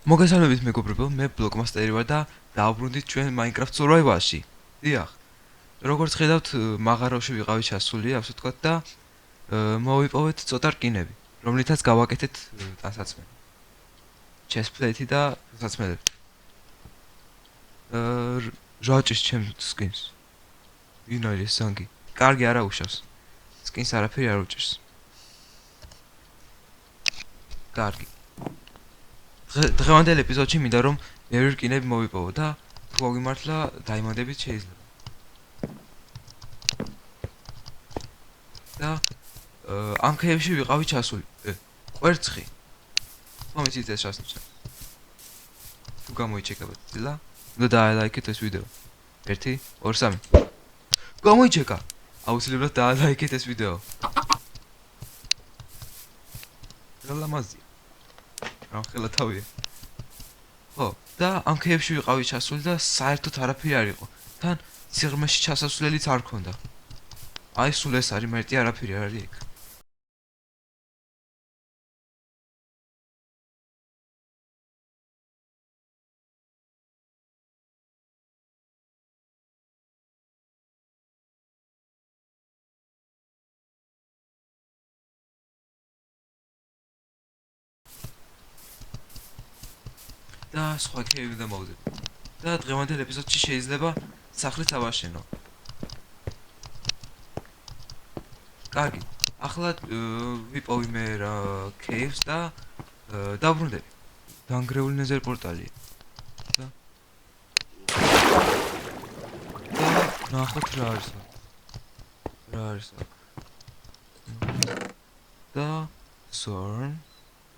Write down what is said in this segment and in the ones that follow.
მოგესალმებით მეგობრებო, მე ბლოკმასტერი ვარ და დავბრუნდით ჩვენ Minecraft Survival-ში. დიახ. როგორც ხედავთ, მაღაროში ვიყავით ჩასული, ასე ვთქვათ და მოვიპოვეთ ცოტა რკინები, რომლითაც გავაკეთეთ ტანსაცმელი. Chestplate და ტანსაცმელები. ჟაჭის ჩემს skins. ვინაი ეს ზანგი. კარგი არა უშავს. skins არაფერი არ უჭერს. კარგი. დღევანდელ ეპიზოდში მინდა რომ ბევრი რკინები მოვიპოვო და თუ აღიმართლა დაიმონდებით შეიძლება. და ამ ქეებში ვიყავი ჩასული. კვერცხი. მომიც იცეს ჩასულა. თუ გამოიჩეკებთ დილა, უნდა დაალაიქეთ ეს ვიდეო. 1 2 3. გამოიჩეკა. აუცილებლად დაალაიქეთ ეს ვიდეო. რალამაზია. რა ხელა თავია. ხო, და ამ ქეებში ვიყავი ჩასული და საერთოდ არაფერი არ იყო. თან სიღრმეში ჩასასვლელიც არ ქონდა. აი სულ ეს არის მარტი არაფერი არ არის ეგ. და სხვა ქეები და მოვიდეთ. და დღევანდელ ეპიზოდში შეიძლება სახლიც ავაშენო. კარგი. ახლა ვიპოვი მე რა ქეებს და დავბრუნდები. დანგრეული ნეზერ პორტალია. და ნახოთ რა არის აქ. რა არის აქ. და Zorn,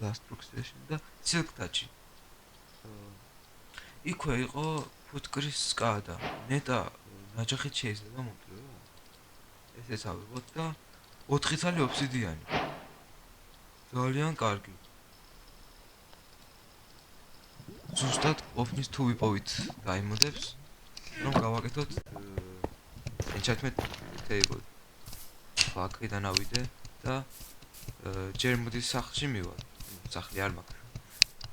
Last Proxession და Silk Touch. იქვე იყო ფუტკრის სკადა. ნეტა ნაჯახით შეიძლება მოვიდო. ესეც ავიღოთ და 4 წალი ობსიდიანი. ძალიან კარგი. ზუსტად ოფნის თუ ვიპოვით დაიმოდებს, რომ გავაკეთოთ enchantment table. აქედან ავიდე და ჯერ მოდი სახლში მივალ. სახლი არ მაქვს.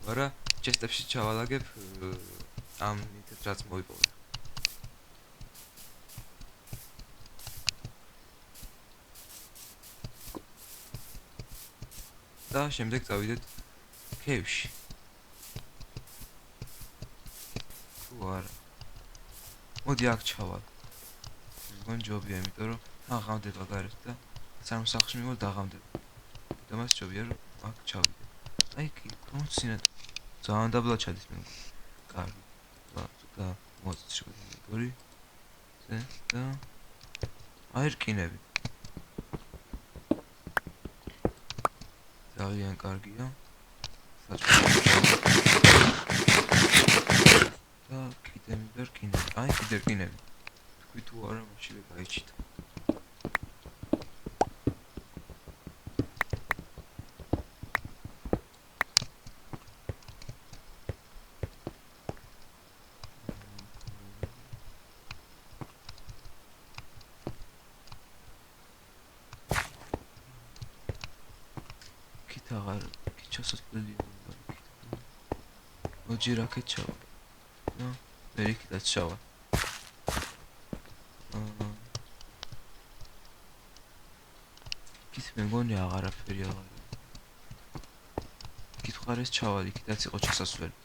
მაგრამ chest-ებში ჩავალაგებ ამ ნიტებს რაც მოვიპოვე. და შემდეგ წავიდეთ ქეებში. თუ არა. მოდი აქ ჩავალ. მგონი ჯობია, იმიტომ რომ აღამდება გარეთ და სამ სახლში მივალ დაღამდება. და მას ჯობია რომ აქ ჩავიდე. აი კი, კონცინად. ძალიან დაბლა ჩადის მე. კარგი. და მოწიშვი გორი. და აი რკინები. ძალიან კარგია. და კიდე მიდერ რკინები. აი კიდე რკინები. თქვი თუ არა მაშინ გაიჩიტა. აღარ ჩასასვლელი უნდა. მოდი რაკეთ ჩავა. და მე იქიდან ჩავა. ის მე მგონი აღარაფერი აღარ. კითხარეს ჩავალ, იქიდან იყო ჩასასვლელი.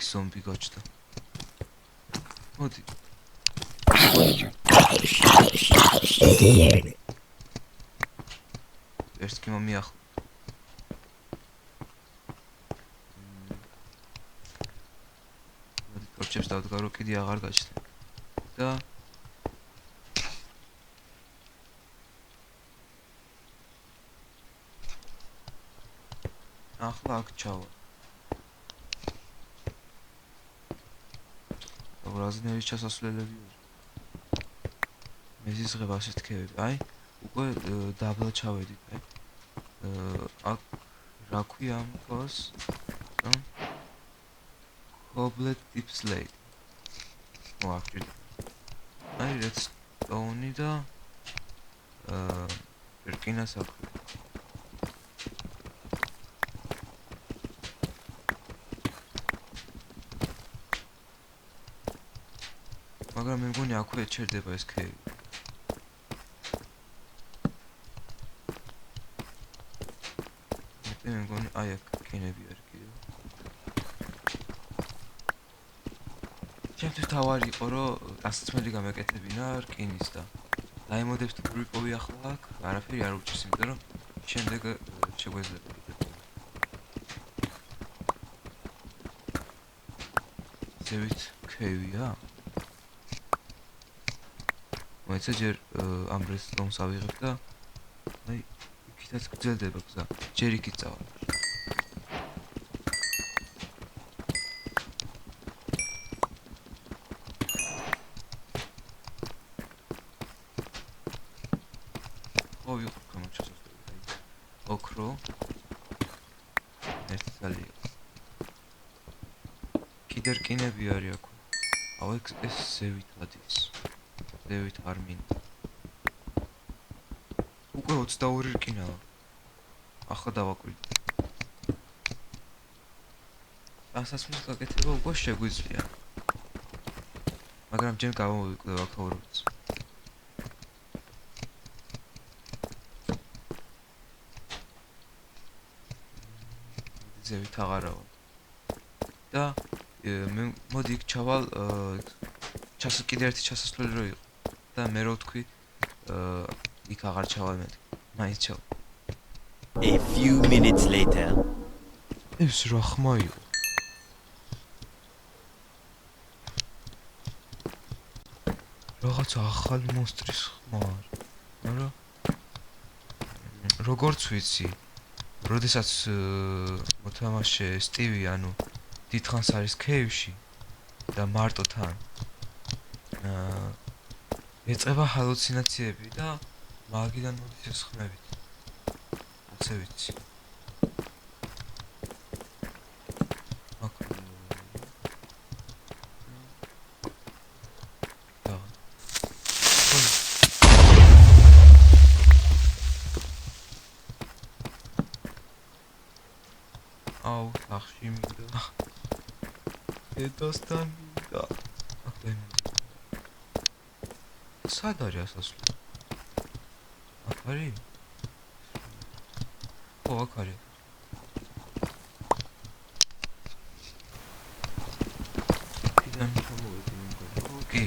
ზომბი გაჩნდა. მოდი. ეს კი მომიახლო. მოდი ტორჩებს დავდგარო, კიდე აღარ გაჩნდა. და ახლა აქ ჩავა. რაზნერი ჩასასვლელები. მეზიზღებ ასეთ ქეები. აი, უკვე დაბლა ჩავედით, აი. აქ რა ქვია ამ კოს? Cobbled deep slate. მოახერხე. აი redstone და რკინას აქვს. მაგრამ მე მგონი აქვე ჩერდება ეს ქეი. მე მგონი აი აქ კენები არის კიდევ. ჩემთვის თავარი იყო რომ 111 გამეკეთებინა რკინის და დაიმოდებს თუ ვიპოვი ახლა აქ არაფერი არ უჭირს იმიტომ რომ შემდეგ შეგვეძლება ზევით ქევია მოიცა ჯერ ამ ბრესტონს ავიღებ და აი იქითაც გრძელდება გზა ჯერ იქით წავალ ოქრო ერთი ძალი კიდე რკინები არის აქ აუ ეს ზევით ადის ზევით არ მინდა უკვე 22 რკინაა ახლა დავაკვირდი ასასმის გაკეთება უკვე შეგვიძლია მაგრამ ჯერ გამოვიკვდება ქაურობს ზევით აღარავა და მე მოდი იქ ჩავალ კიდე ერთი ჩასასვლელი რო იყო და მე რო ვთქვი იქ აღარ ჩავალ მე მაინც ჩავალ A few minutes later ეს რა ხმა იყო რაღაც ახალი მონსტრის ხმა მაგრამ როგორც ვიცი როდესაც მოთამაშე სტივი ანუ დიდხანს არის ქეივში და მარტო თან ეწება ჰალუცინაციები და მაგიდან მოდის ეს ხმებით ასე ვიცი აუ სახში მინდა დედასთან მინდა სად არის ასასვლელი აქ არის ო აქ არის კიდემ ჩამოვედი მგონი კი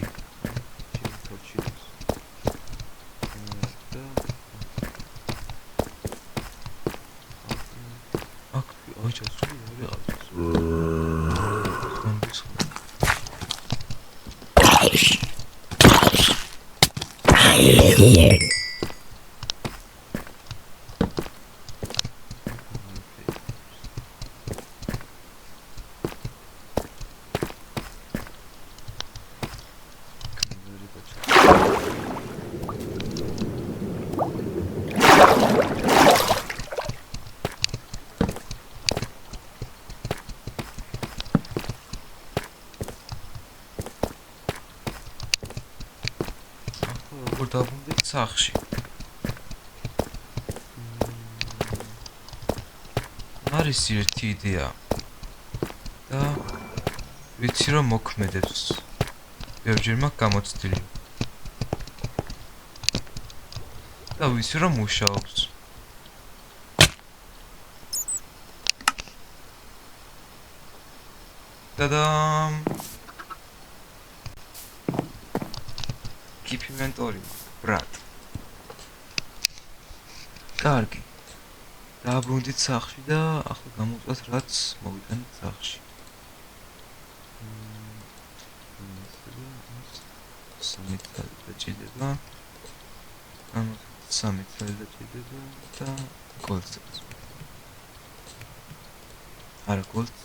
დავუნდეთ სახში არის ერთი იდეა და ვიცი რომ მოქმედებს ბევრჯერ მაქვს გამოცდილი და ვიცი რომ მუშაობს ტადამ keep inventory ბრატ კარგი დააბრუნდით სახში და ახლა გამოვწვათ რაც მოვიტანით სახში სამი წელი დაჭირდება სამი წელი დაჭირდება და გოლდს არა გოლდს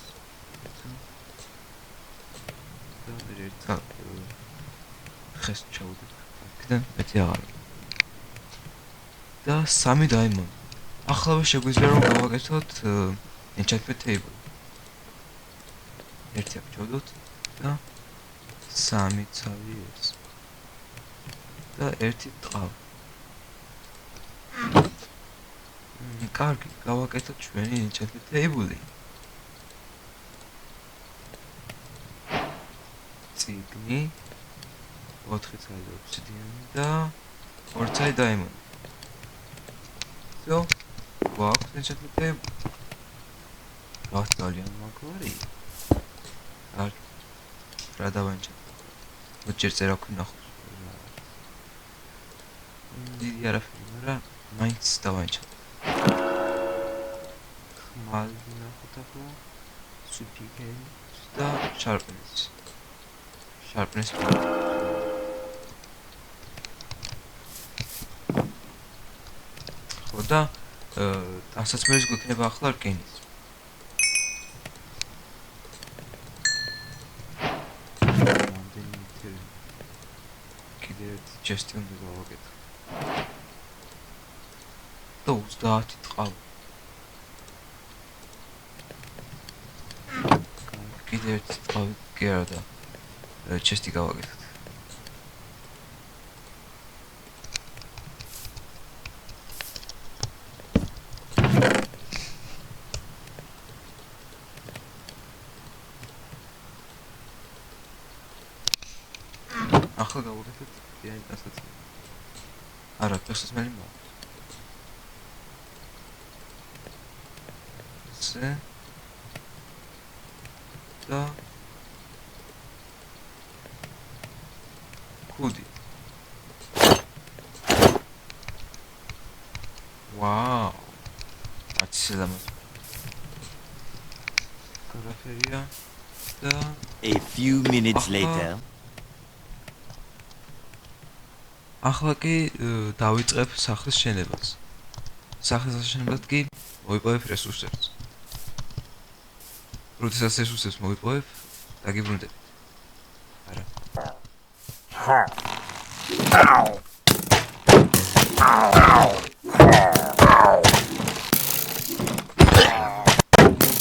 და მე ერთა ხეს ჩაუდეთ აქედან მეტი აღარ და 3 დაიმონდი ახლა შეგვიძლია რომ გავაკეთოთ enchantment table ერთი აქ ჩავდოთ და 3 ცალი ეს და ერთი ტყავ კარგი გავაკეთოთ ჩვენი enchantment table წიგნი 4 წელი ობსიდიანი და 2 წელი დაიმონდი. So, გვაქვს ენჩანტმენტები. რაც ძალიან მაგარი. რა დავენჩანტ. მოჭერ წერა ვქნახო. დიდი არაფერი, მაგრამ მაინც დავენჩანტ. ხმალი ნახოთ ახლა. სუპიკელი და შარპნეს. შარპნეს. ხო და დასაცმელის გვექნება ახლა რკინის. კიდე ერთი ჩესტი უნდა გავაკეთო. და 30 ტყავ. კიდე ერთი ტყავი კი არა და ჩესტი გავაკეთოთ. ახლა გავაკეთოთ ძალიან დასაცმელი. არა, დასაცმელი მოაქვს. ესე და კუდი. ვაუ. აცილამას. გრაფერია და A few minutes later. ახლა კი დავიწყებ სახლის შენებას. სახლის აშენებლად კი მოვიპოვებ რესურსებს. როდესაც რესურსებს მოვიპოვებ, დაგიბრუნდებით. არა.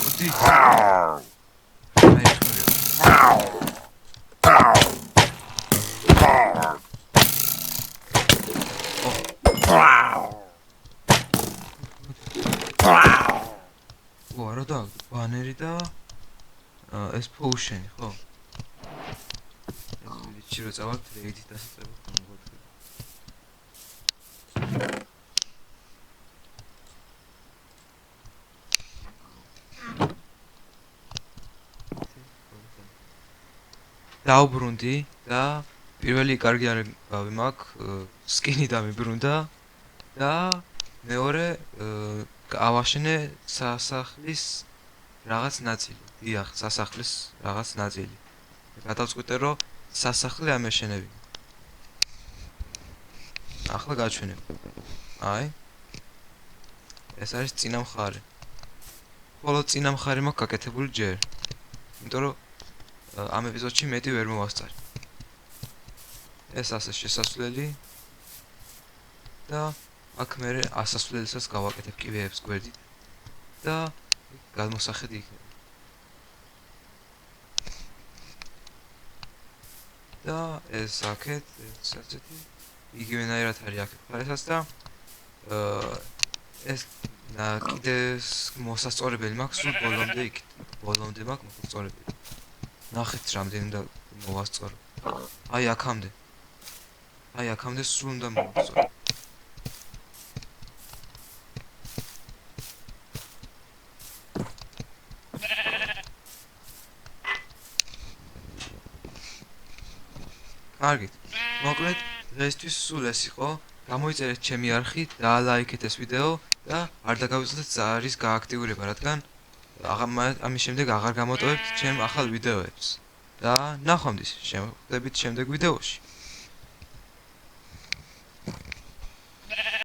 მოდი. არა და ბანერი და ეს potion-ი, ხო? ეს ვიცი რომ წავალთ რეიდი დასწრებად გამოგვაქვს. დავბრუნდი და პირველი კარგი არავი მაქვს, სკინი დამიბრუნდა და მეორე ავაშენე სასახლის რაღაც ნაწილი. დიახ, სასახლის რაღაც ნაწილი. გადავწყვიტე რომ სასახლე ამეშენებინა. ახლა გაჩვენებ. აი. ეს არის წინა მხარე. ხოლო წინა მხარე მაქვს გაკეთებული ჯერ. იმიტომ რომ ამ ეპიზოდში მეტი ვერ მოვასწარი. ეს ასე შესასვლელი და აქ მე ასასვლელსაც გავაკეთებ კიბეებს გვერდით და გადმოსახედი იქნება. და ეს აქეთ, ეს ასეთი იგივენაირად არის აქეთ მხარესაც და ეს კიდე მოსასწორებელი მაქვს სულ ბოლომდე იქ. ბოლომდე მაქვს მოსასწორებელი. ნახეთ რამდენი უნდა მოვასწორო. აი აქამდე. აი აქამდე სულ უნდა მოვასწორო. კარგით. მოკლედ დღესთვის სულ ეს იყო. გამოიწერეთ ჩემი არხი, დაალაიქეთ ეს ვიდეო და არ დაგავიწყდეთ ზარის გააქტიურება, რადგან ამის შემდეგ აღარ გამოტოვებთ ჩემ ახალ ვიდეოებს. და ნახვამდის, შევხვდებით შემდეგ ვიდეოში.